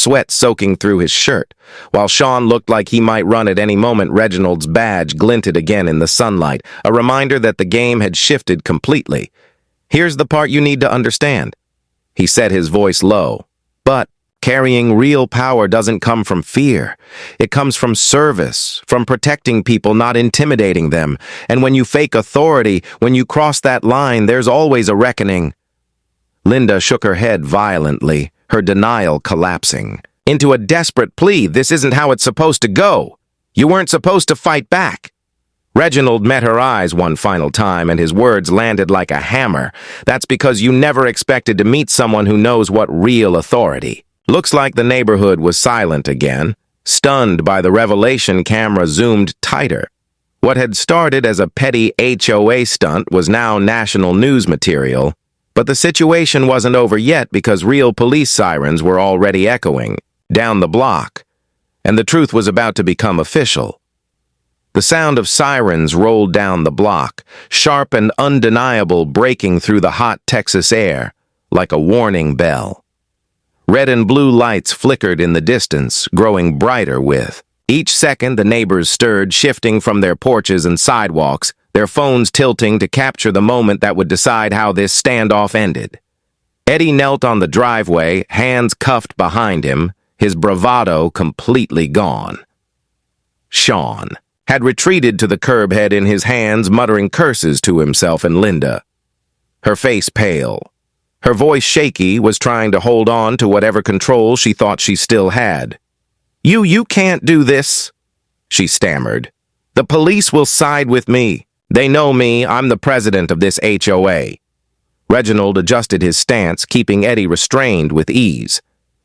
sweat soaking through his shirt. While Sean looked like he might run at any moment, Reginald's badge glinted again in the sunlight, a reminder that the game had shifted completely. "Here's the part you need to understand." He set his voice low. "But carrying real power doesn't come from fear. It comes from service, from protecting people, not intimidating them. And when you fake authority, when you cross that line, there's always a reckoning." Linda shook her head violently, her denial collapsing into a desperate plea. "This isn't how it's supposed to go. You weren't supposed to fight back." Reginald met her eyes one final time, and his words landed like a hammer. "That's because you never expected to meet someone who knows what real authority." Looks like the neighborhood was silent again. Stunned by the revelation, camera zoomed tighter. What had started as a petty HOA stunt was now national news material. But the situation wasn't over yet, because real police sirens were already echoing down the block, and the truth was about to become official. The sound of sirens rolled down the block, sharp and undeniable, breaking through the hot Texas air like a warning bell. Red and blue lights flickered in the distance, growing brighter with each second. The neighbors stirred, shifting from their porches and sidewalks, their phones tilting to capture the moment that would decide how this standoff ended. Eddie knelt on the driveway, hands cuffed behind him, his bravado completely gone. Sean had retreated to the curb, head in his hands, muttering curses to himself and Linda. Her face pale, her voice shaky, was trying to hold on to whatever control she thought she still had. You can't do this," she stammered. "The police will side with me. They know me. I'm the president of this HOA." Reginald adjusted his stance, keeping Eddie restrained with ease.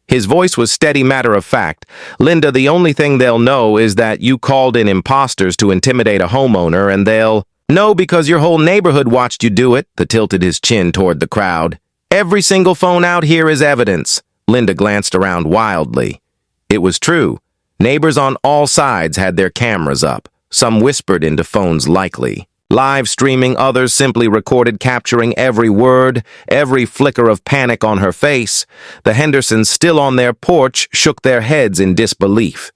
His voice was steady, matter-of-fact. "Linda, the only thing they'll know is that you called in imposters to intimidate a homeowner, and they'll know because your whole neighborhood watched you do it." He tilted his chin toward the crowd. "Every single phone out here is evidence." Linda glanced around wildly. It was true. Neighbors on all sides had their cameras up. Some whispered into phones, likely live streaming, others simply recorded, capturing every word, every flicker of panic on her face. The Hendersons, still on their porch, shook their heads in disbelief.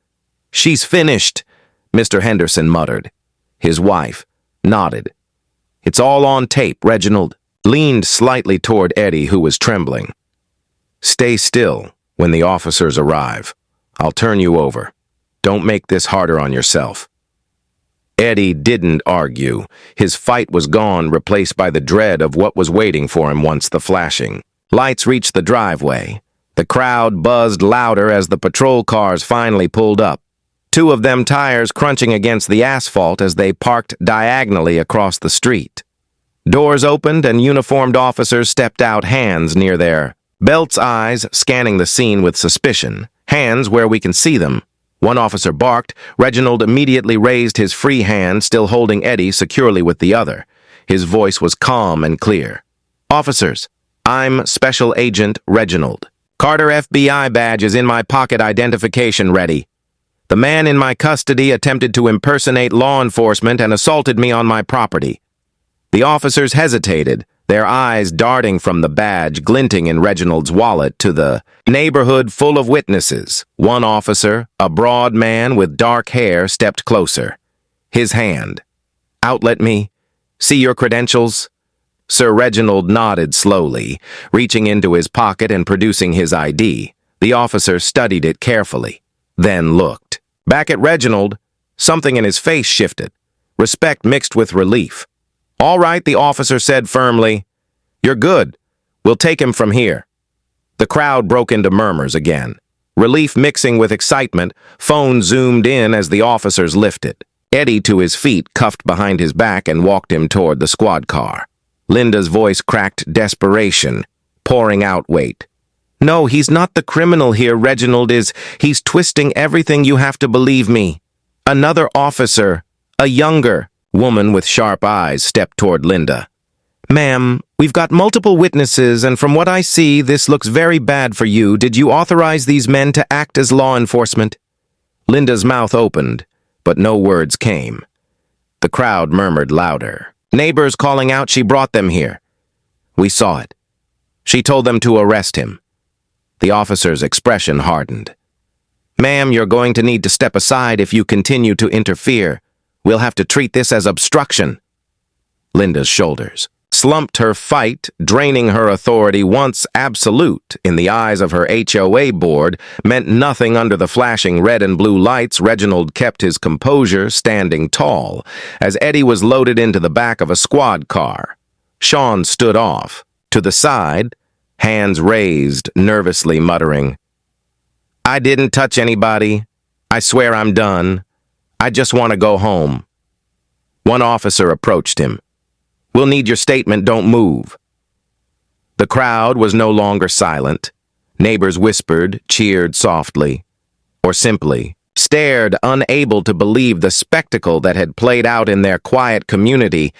"She's finished," Mr. Henderson muttered. His wife nodded. "It's all on tape." Reginald leaned slightly toward Eddie, who was trembling. "Stay still when the officers arrive. I'll turn you over. Don't make this harder on yourself." Eddie didn't argue. His fight was gone, replaced by the dread of what was waiting for him once the flashing lights reached the driveway. The crowd buzzed louder as the patrol cars finally pulled up, two of them tires crunching against the asphalt as they parked diagonally across the street. Doors opened and uniformed officers stepped out, hands near their belts, eyes scanning the scene with suspicion. "Hands where we can see them." One officer barked. Reginald immediately raised his free hand, still holding Eddie securely with the other. His voice was calm and clear. "Officers, I'm Special Agent Reginald. Carter FBI badge is in my pocket, identification ready. The man in my custody attempted to impersonate law enforcement and assaulted me on my property." The officers hesitated, their eyes darting from the badge glinting in Reginald's wallet to the neighborhood full of witnesses. One officer, a broad man with dark hair, stepped closer. His hand out. "Let me see your credentials." Sir Reginald nodded slowly, reaching into his pocket and producing his ID. The officer studied it carefully, then looked back at Reginald. Something in his face shifted, respect mixed with relief. "All right," the officer said firmly. "You're good. We'll take him from here." The crowd broke into murmurs again, relief mixing with excitement. Phone zoomed in as the officers lifted Eddie to his feet, cuffed behind his back, and walked him toward the squad car. Linda's voice cracked desperation, pouring out, "Wait. No, he's not the criminal here. Reginald is. He's twisting everything. You have to believe me." Another officer, a younger woman with sharp eyes, stepped toward Linda. "Ma'am, we've got multiple witnesses, and from what I see, this looks very bad for you. Did you authorize these men to act as law enforcement?" Linda's mouth opened, but no words came. The crowd murmured louder. Neighbors calling out, "She brought them here. We saw it. She told them to arrest him." The officer's expression hardened. "Ma'am, you're going to need to step aside if you continue to interfere. We'll have to treat this as obstruction." Linda's shoulders slumped. Her fight, draining her authority once absolute in the eyes of her HOA board, meant nothing under the flashing red and blue lights. Reginald kept his composure, standing tall, as Eddie was loaded into the back of a squad car. Sean stood off, to the side, hands raised, nervously muttering, "I didn't touch anybody. I swear I'm done. I just want to go home." One officer approached him. "We'll need your statement, don't move." The crowd was no longer silent. Neighbors whispered, cheered softly, or simply stared, unable to believe the spectacle that had played out in their quiet community.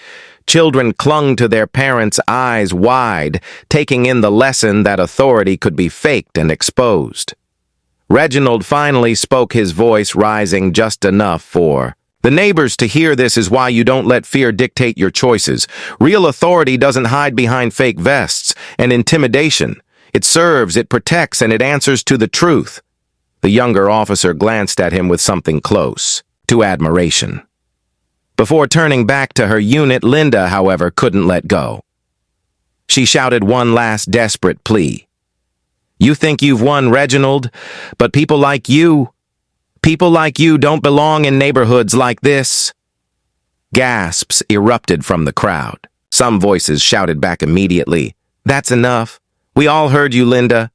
Children clung to their parents, eyes wide, taking in the lesson that authority could be faked and exposed. Reginald finally spoke, his voice rising just enough for the neighbors to hear. "This is why you don't let fear dictate your choices. Real authority doesn't hide behind fake vests and intimidation. It serves, it protects, and it answers to the truth." The younger officer glanced at him with something close to admiration. Before turning back to her unit, Linda, however, couldn't let go. She shouted one last desperate plea. "You think you've won, Reginald, but people like you don't belong in neighborhoods like this." Gasps erupted from the crowd. Some voices shouted back immediately, "That's enough. We all heard you, Linda.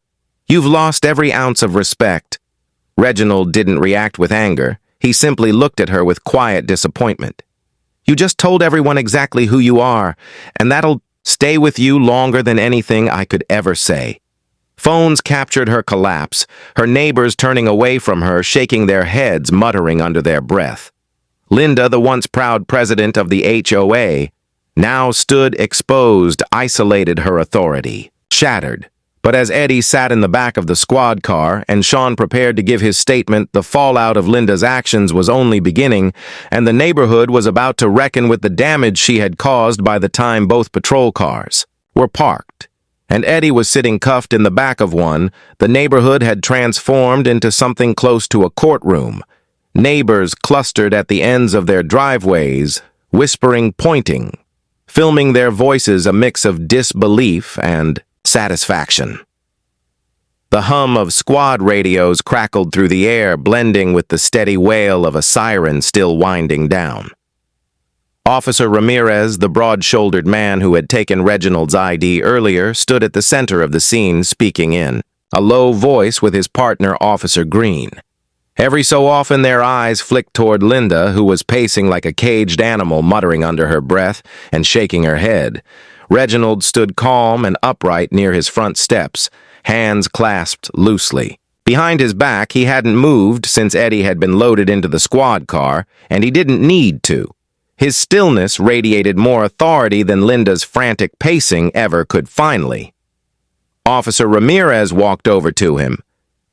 You've lost every ounce of respect." Reginald didn't react with anger. He simply looked at her with quiet disappointment. "You just told everyone exactly who you are, and that'll stay with you longer than anything I could ever say." Phones captured her collapse, her neighbors turning away from her, shaking their heads, muttering under their breath. Linda, the once proud president of the HOA, now stood exposed, isolated, her authority shattered. But as Eddie sat in the back of the squad car and Sean prepared to give his statement, the fallout of Linda's actions was only beginning, and the neighborhood was about to reckon with the damage she had caused by the time both patrol cars were parked. And Eddie was sitting cuffed in the back of one. The neighborhood had transformed into something close to a courtroom. Neighbors clustered at the ends of their driveways, whispering, pointing, filming, their voices a mix of disbelief and satisfaction. The hum of squad radios crackled through the air, blending with the steady wail of a siren still winding down. Officer Ramirez, the broad-shouldered man who had taken Reginald's ID earlier, stood at the center of the scene, speaking in a low voice with his partner, Officer Green. Every so often their eyes flicked toward Linda, who was pacing like a caged animal, muttering under her breath and shaking her head. Reginald stood calm and upright near his front steps, hands clasped loosely. Behind his back, he hadn't moved since Eddie had been loaded into the squad car, and he didn't need to. His stillness radiated more authority than Linda's frantic pacing ever could. Finally, Officer Ramirez walked over to him.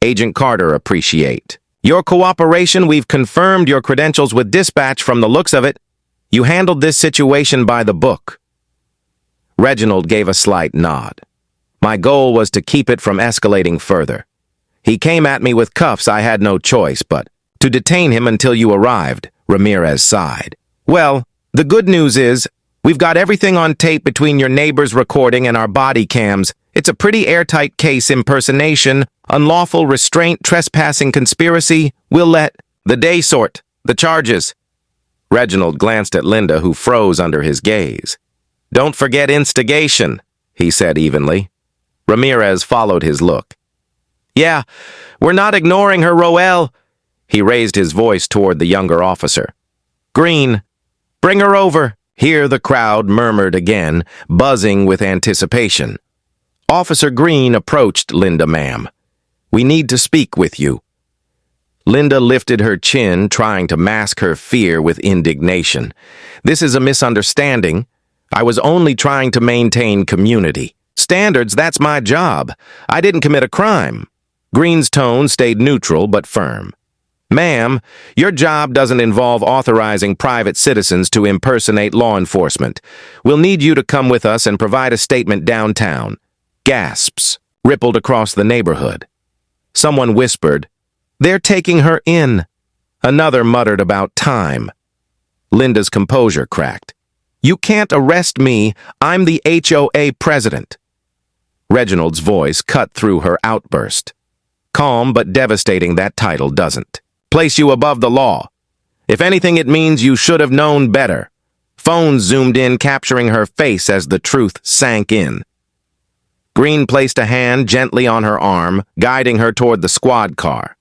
"Agent Carter, appreciate your cooperation. We've confirmed your credentials with dispatch from the looks of it. You handled this situation by the book." Reginald gave a slight nod. "My goal was to keep it from escalating further. He came at me with cuffs. I had no choice but to detain him until you arrived." Ramirez sighed. "Well, the good news is, we've got everything on tape between your neighbor's recording and our body cams. It's a pretty airtight case. Impersonation, unlawful restraint, trespassing, conspiracy. We'll let the day sort the charges." Reginald glanced at Linda, who froze under his gaze. "Don't forget instigation," he said evenly. Ramirez followed his look. "Yeah, we're not ignoring her, Roel." He raised his voice toward the younger officer. "Green, bring her over." Here the crowd murmured again, buzzing with anticipation. Officer Green approached Linda. "Ma'am, we need to speak with you." Linda lifted her chin, trying to mask her fear with indignation. "This is a misunderstanding. I was only trying to maintain community standards. That's my job. I didn't commit a crime." Green's tone stayed neutral but firm. "Ma'am, your job doesn't involve authorizing private citizens to impersonate law enforcement. We'll need you to come with us and provide a statement downtown." Gasps rippled across the neighborhood. Someone whispered, "They're taking her in." Another muttered about time. Linda's composure cracked. "You can't arrest me. I'm the HOA president." Reginald's voice cut through her outburst. "Calm but devastating, that title doesn't place you above the law. If anything, it means you should have known better." Phones zoomed in, capturing her face as the truth sank in. Green placed a hand gently on her arm, guiding her toward the squad car.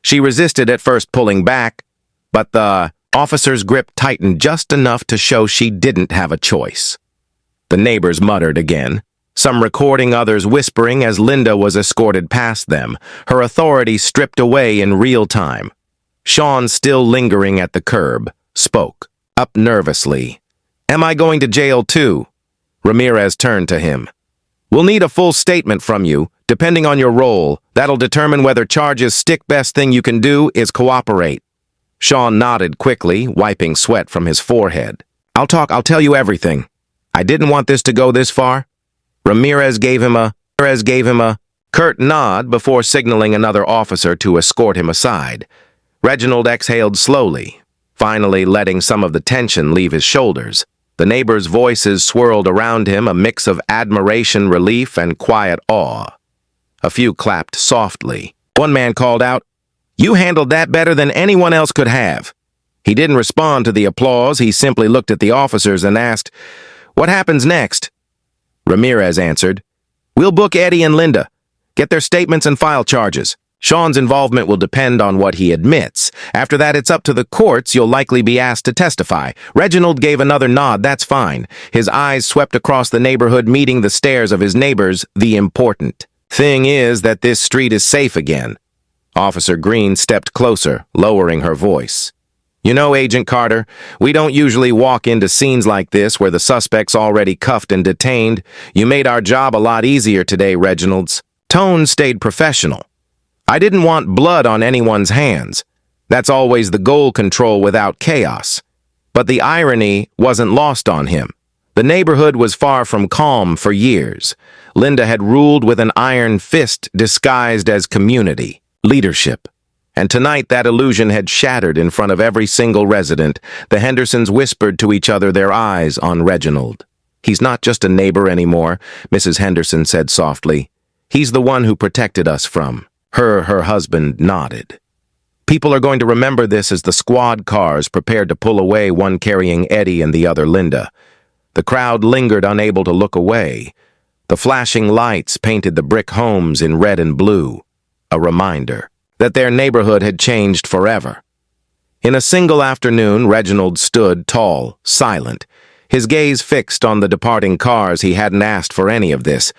She resisted at first, pulling back, but the officer's grip tightened just enough to show she didn't have a choice. The neighbors muttered again, some recording, others whispering as Linda was escorted past them, her authority stripped away in real time. Sean, still lingering at the curb, spoke, up nervously. "Am I going to jail too?" Ramirez turned to him. "We'll need a full statement from you, depending on your role. That'll determine whether charges stick. Best thing you can do is cooperate." Sean nodded quickly, wiping sweat from his forehead. I'll tell you everything. I didn't want this to go this far." Ramirez gave him a curt nod before signaling another officer to escort him aside. Reginald exhaled slowly, finally letting some of the tension leave his shoulders. The neighbors' voices swirled around him, a mix of admiration, relief, and quiet awe. A few clapped softly. One man called out, "You handled that better than anyone else could have." He didn't respond to the applause. He simply looked at the officers and asked, "What happens next?" Ramirez answered, "We'll book Eddie and Linda. Get their statements and file charges. Sean's involvement will depend on what he admits. After that, it's up to the courts. You'll likely be asked to testify." Reginald gave another nod. "That's fine." His eyes swept across the neighborhood, meeting the stares of his neighbors. "The important thing is that this street is safe again." Officer Green stepped closer, lowering her voice. "You know, Agent Carter, we don't usually walk into scenes like this where the suspect's already cuffed and detained. You made our job a lot easier today." Reginald's tone stayed professional. "I didn't want blood on anyone's hands. That's always the goal, control without chaos." But the irony wasn't lost on him. The neighborhood was far from calm for years. Linda had ruled with an iron fist disguised as community, leadership. And tonight that illusion had shattered in front of every single resident. The Hendersons whispered to each other, their eyes on Reginald. "He's not just a neighbor anymore," Mrs. Henderson said softly. "He's the one who protected us from." Her husband nodded. People are going to remember this as the squad cars prepared to pull away, one carrying Eddie and the other Linda. The crowd lingered, unable to look away. The flashing lights painted the brick homes in red and blue, a reminder that their neighborhood had changed forever. In a single afternoon, Reginald stood tall, silent, his gaze fixed on the departing cars. He hadn't asked for any of this,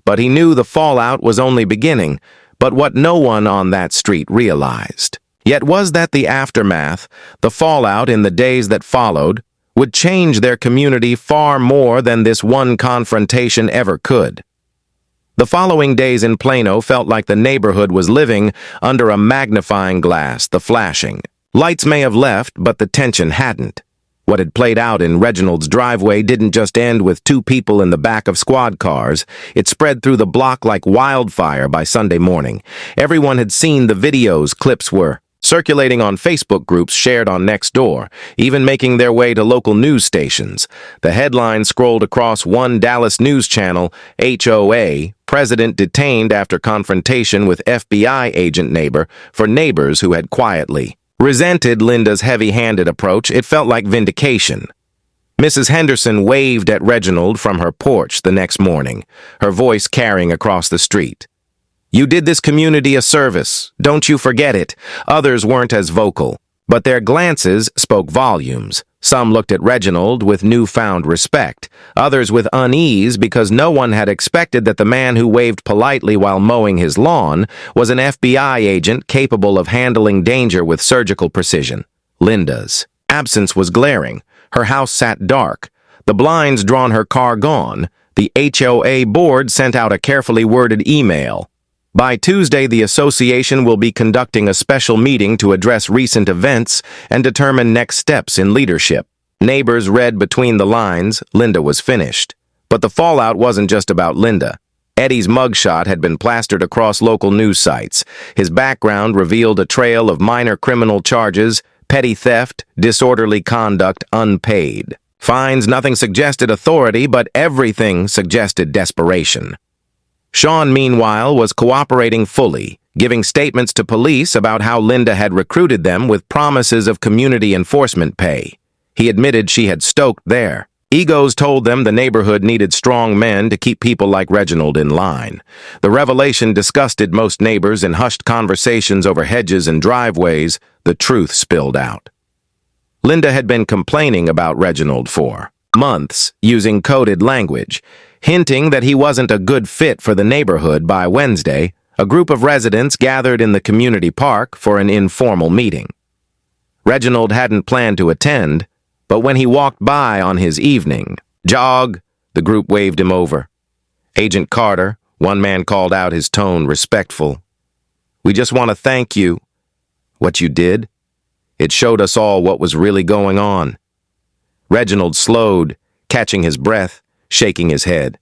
but he knew the fallout was only beginning. But what no one on that street realized, yet, was that the aftermath, the fallout in the days that followed, would change their community far more than this one confrontation ever could. The following days in Plano felt like the neighborhood was living under a magnifying glass. The flashing lights may have left, but the tension hadn't. What had played out in Reginald's driveway didn't just end with two people in the back of squad cars. It spread through the block like wildfire by Sunday morning. Everyone had seen the videos. Clips were circulating on Facebook groups shared on Nextdoor, even making their way to local news stations. The headline scrolled across one Dallas news channel, HOA, president detained after confrontation with FBI agent neighbor, for neighbors who had quietly resented Linda's heavy-handed approach. It felt like vindication. Mrs. Henderson waved at Reginald from her porch the next morning, her voice carrying across the street. "You did this community a service. Don't you forget it." Others weren't as vocal, but their glances spoke volumes. Some looked at Reginald with newfound respect, others with unease because no one had expected that the man who waved politely while mowing his lawn was an FBI agent capable of handling danger with surgical precision. Linda's absence was glaring. Her house sat dark, the blinds drawn, her car gone. The HOA board sent out a carefully worded email. By Tuesday, the association will be conducting a special meeting to address recent events and determine next steps in leadership. Neighbors read between the lines. Linda was finished. But the fallout wasn't just about Linda. Eddie's mugshot had been plastered across local news sites. His background revealed a trail of minor criminal charges, petty theft, disorderly conduct, unpaid. Fines, nothing suggested authority, but everything suggested desperation. Sean, meanwhile, was cooperating fully, giving statements to police about how Linda had recruited them with promises of community enforcement pay. He admitted she had stoked there. Egos told them the neighborhood needed strong men to keep people like Reginald in line. The revelation disgusted most neighbors in hushed conversations over hedges and driveways. The truth spilled out. Linda had been complaining about Reginald for months, using coded language. Hinting that he wasn't a good fit for the neighborhood. By Wednesday, a group of residents gathered in the community park for an informal meeting. Reginald hadn't planned to attend, but when he walked by on his evening jog, the group waved him over. Agent Carter, one man called out, his tone respectful. "We just want to thank you. What you did? It showed us all what was really going on." Reginald slowed, catching his breath, shaking his head.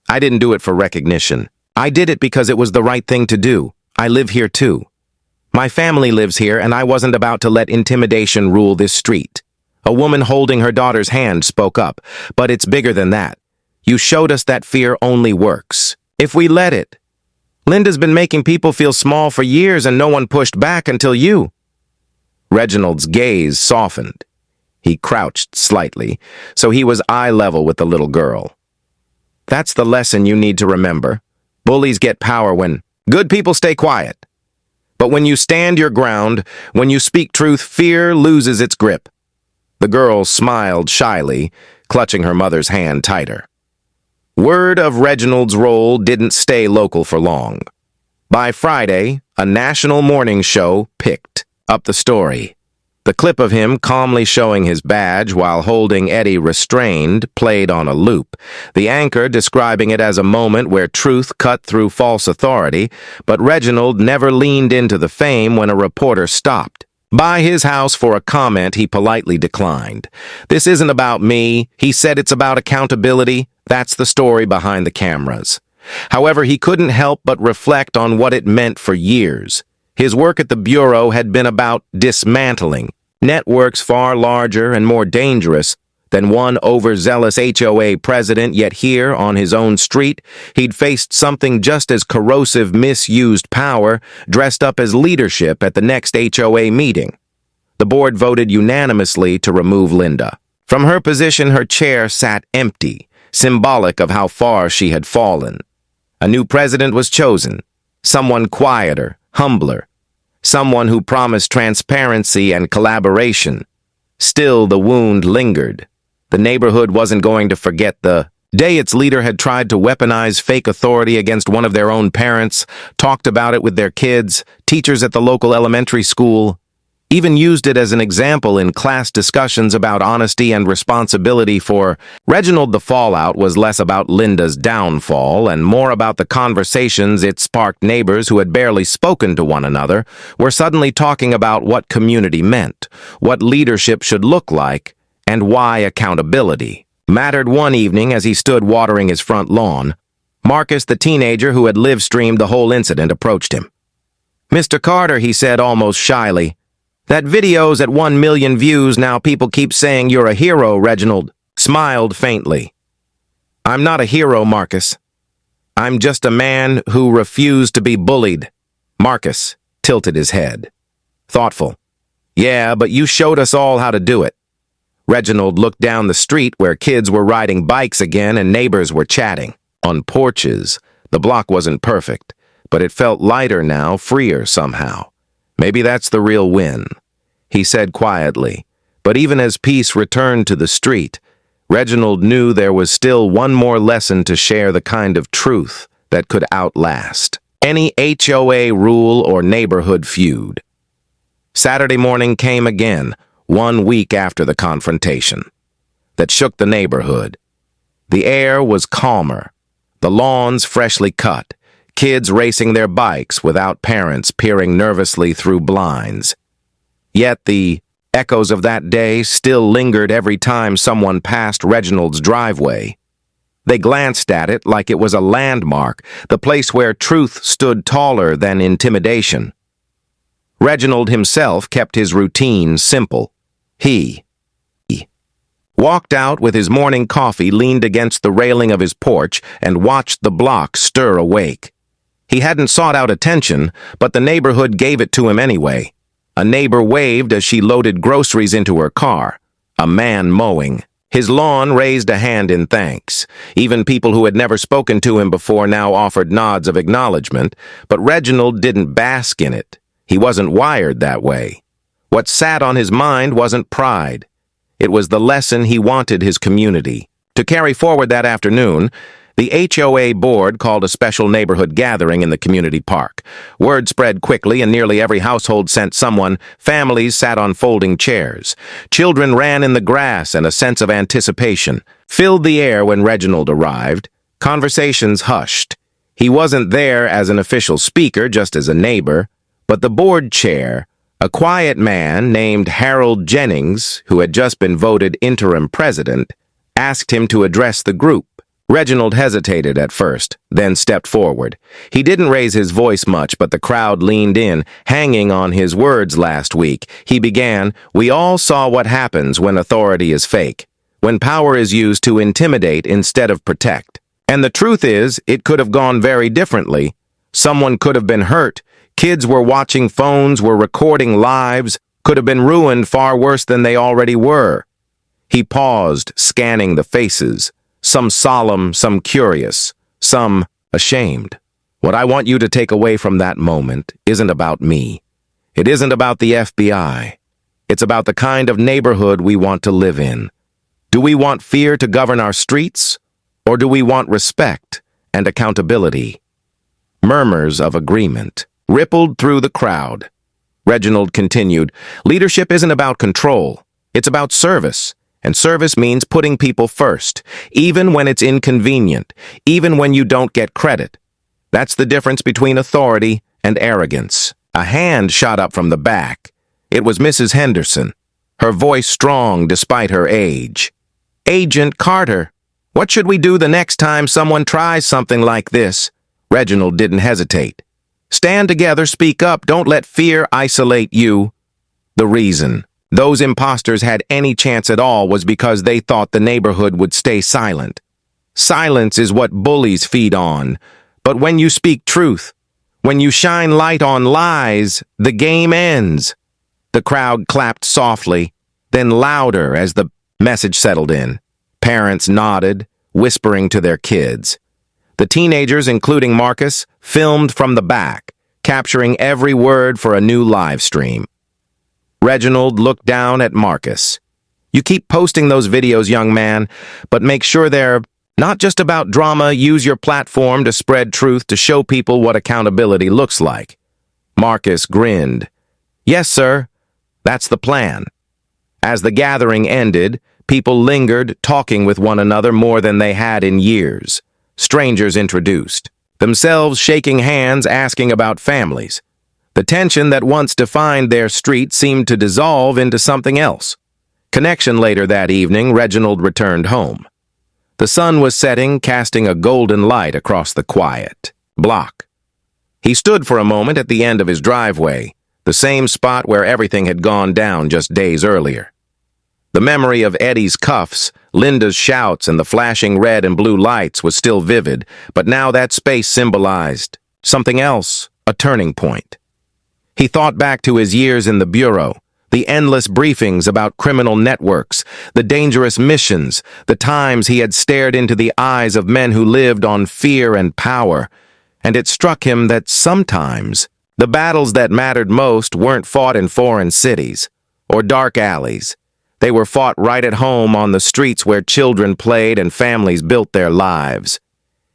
"I didn't do it for recognition. I did it because it was the right thing to do. I live here too. My family lives here, and I wasn't about to let intimidation rule this street." A woman holding her daughter's hand spoke up. "But it's bigger than that. You showed us that fear only works if we let it. Linda's been making people feel small for years, and no one pushed back until you." Reginald's gaze softened. He crouched slightly, so he was eye level with the little girl. "That's the lesson you need to remember. Bullies get power when good people stay quiet. But when you stand your ground, when you speak truth, fear loses its grip." The girl smiled shyly, clutching her mother's hand tighter. Word of Reginald's role didn't stay local for long. By Friday, a national morning show picked up the story. The clip of him calmly showing his badge while holding Eddie restrained played on a loop, the anchor describing it as a moment where truth cut through false authority, but Reginald never leaned into the fame when a reporter stopped by his house for a comment he politely declined. "This isn't about me," he said. "It's about accountability. That's the story behind the cameras." However, he couldn't help but reflect on what it meant for years. His work at the Bureau had been about dismantling networks far larger and more dangerous than one overzealous HOA president, yet here, on his own street, he'd faced something just as corrosive: misused power, dressed up as leadership at the next HOA meeting. The board voted unanimously to remove Linda. From her position, her chair sat empty, symbolic of how far she had fallen. A new president was chosen, someone quieter, humbler, someone who promised transparency and collaboration. Still, the wound lingered. The neighborhood wasn't going to forget the day its leader had tried to weaponize fake authority against one of their own parents, talked about it with their kids, teachers at the local elementary school, even used it as an example in class discussions about honesty and responsibility. For Reginald, the fallout was less about Linda's downfall and more about the conversations it sparked. Neighbors who had barely spoken to one another were suddenly talking about what community meant, what leadership should look like, and why accountability mattered. One evening, as he stood watering his front lawn, Marcus, the teenager who had live-streamed the whole incident, approached him. "Mr. Carter," he said almost shyly, "that video's at 1 million views now. People keep saying you're a hero." Reginald smiled faintly. "I'm not a hero, Marcus. I'm just a man who refused to be bullied." Marcus tilted his head. Thoughtful. "Yeah, but you showed us all how to do it." Reginald looked down the street where kids were riding bikes again and neighbors were chatting on porches. The block wasn't perfect, but it felt lighter now, freer somehow. "Maybe that's the real win," he said quietly. But even as peace returned to the street, Reginald knew there was still one more lesson to share: the kind of truth that could outlast any HOA rule or neighborhood feud. Saturday morning came again, 1 week after the confrontation that shook the neighborhood. The air was calmer, the lawns freshly cut, kids racing their bikes without parents peering nervously through blinds. Yet the echoes of that day still lingered every time someone passed Reginald's driveway. They glanced at it like it was a landmark, the place where truth stood taller than intimidation. Reginald himself kept his routine simple. He walked out with his morning coffee, leaned against the railing of his porch, and watched the block stir awake. He hadn't sought out attention, but the neighborhood gave it to him anyway. A neighbor waved as she loaded groceries into her car. A man mowing. His lawn raised a hand in thanks. Even people who had never spoken to him before now offered nods of acknowledgement, but Reginald didn't bask in it. He wasn't wired that way. What sat on his mind wasn't pride. It was the lesson he wanted his community to carry forward that afternoon. The HOA board called a special neighborhood gathering in the community park. Word spread quickly, and nearly every household sent someone. Families sat on folding chairs. Children ran in the grass, and a sense of anticipation filled the air when Reginald arrived. Conversations hushed. He wasn't there as an official speaker, just as a neighbor, but the board chair, a quiet man named Harold Jennings, who had just been voted interim president, asked him to address the group. Reginald hesitated at first, then stepped forward. He didn't raise his voice much, but the crowd leaned in, hanging on his words last week. He began, "We all saw what happens when authority is fake, when power is used to intimidate instead of protect. And the truth is, it could have gone very differently. Someone could have been hurt. Kids were watching phones, were recording lives, could have been ruined far worse than they already were." He paused, scanning the faces, some solemn, some curious, some ashamed. What I want you to take away from that moment isn't about me. It isn't about the FBI. It's about the kind of neighborhood we want to live in. Do we want fear to govern our streets, or do we want respect and accountability? Murmurs of agreement rippled through the crowd. Reginald continued, "Leadership isn't about control. It's about service. And service means putting people first, even when it's inconvenient, even when you don't get credit. That's the difference between authority and arrogance." A hand shot up from the back. It was Mrs. Henderson, her voice strong despite her age. "Agent Carter, what should we do the next time someone tries something like this?" Reginald didn't hesitate. "Stand together, speak up, don't let fear isolate you." The reason those imposters had any chance at all was because they thought the neighborhood would stay silent. Silence is what bullies feed on. But when you speak truth, when you shine light on lies, the game ends. The crowd clapped softly, then louder as the message settled in. Parents nodded, whispering to their kids. The teenagers, including Marcus, filmed from the back, capturing every word for a new live stream. Reginald looked down at Marcus. "You keep posting those videos, young man, but make sure they're not just about drama. Use your platform to spread truth, to show people what accountability looks like." Marcus grinned. "Yes, sir. That's the plan." As the gathering ended, people lingered, talking with one another more than they had in years. Strangers introduced themselves, shaking hands, asking about families. The tension that once defined their street seemed to dissolve into something else. Connection. Later that evening, Reginald returned home. The sun was setting, casting a golden light across the quiet block. He stood for a moment at the end of his driveway, the same spot where everything had gone down just days earlier. The memory of Eddie's cuffs, Linda's shouts, and the flashing red and blue lights was still vivid, but now that space symbolized something else, a turning point. He thought back to his years in the Bureau, the endless briefings about criminal networks, the dangerous missions, the times he had stared into the eyes of men who lived on fear and power, and it struck him that sometimes the battles that mattered most weren't fought in foreign cities or dark alleys. They were fought right at home on the streets where children played and families built their lives.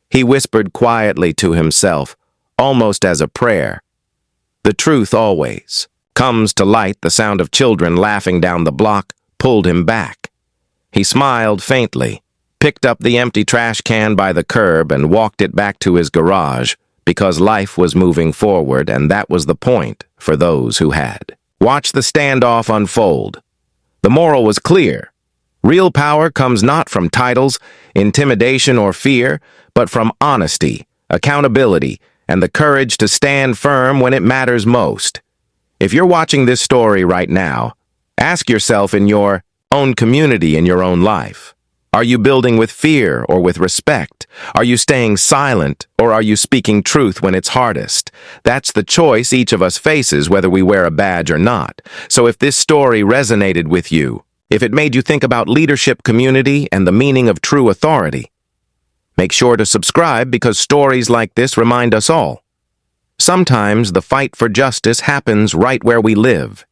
He whispered quietly to himself, almost as a prayer. The truth always comes to light. The sound of children laughing down the block pulled him back. He smiled faintly, picked up the empty trash can by the curb and walked it back to his garage, because life was moving forward, and that was the point for those who had watched the standoff unfold. The moral was clear. Real power comes not from titles, intimidation, or fear, but from honesty, accountability, and the courage to stand firm when it matters most. If you're watching this story right now, ask yourself in your own community, in your own life. Are you building with fear or with respect? Are you staying silent or are you speaking truth when it's hardest? That's the choice each of us faces, whether we wear a badge or not. So if this story resonated with you, if it made you think about leadership, community, and the meaning of true authority, make sure to subscribe because stories like this remind us all. Sometimes the fight for justice happens right where we live.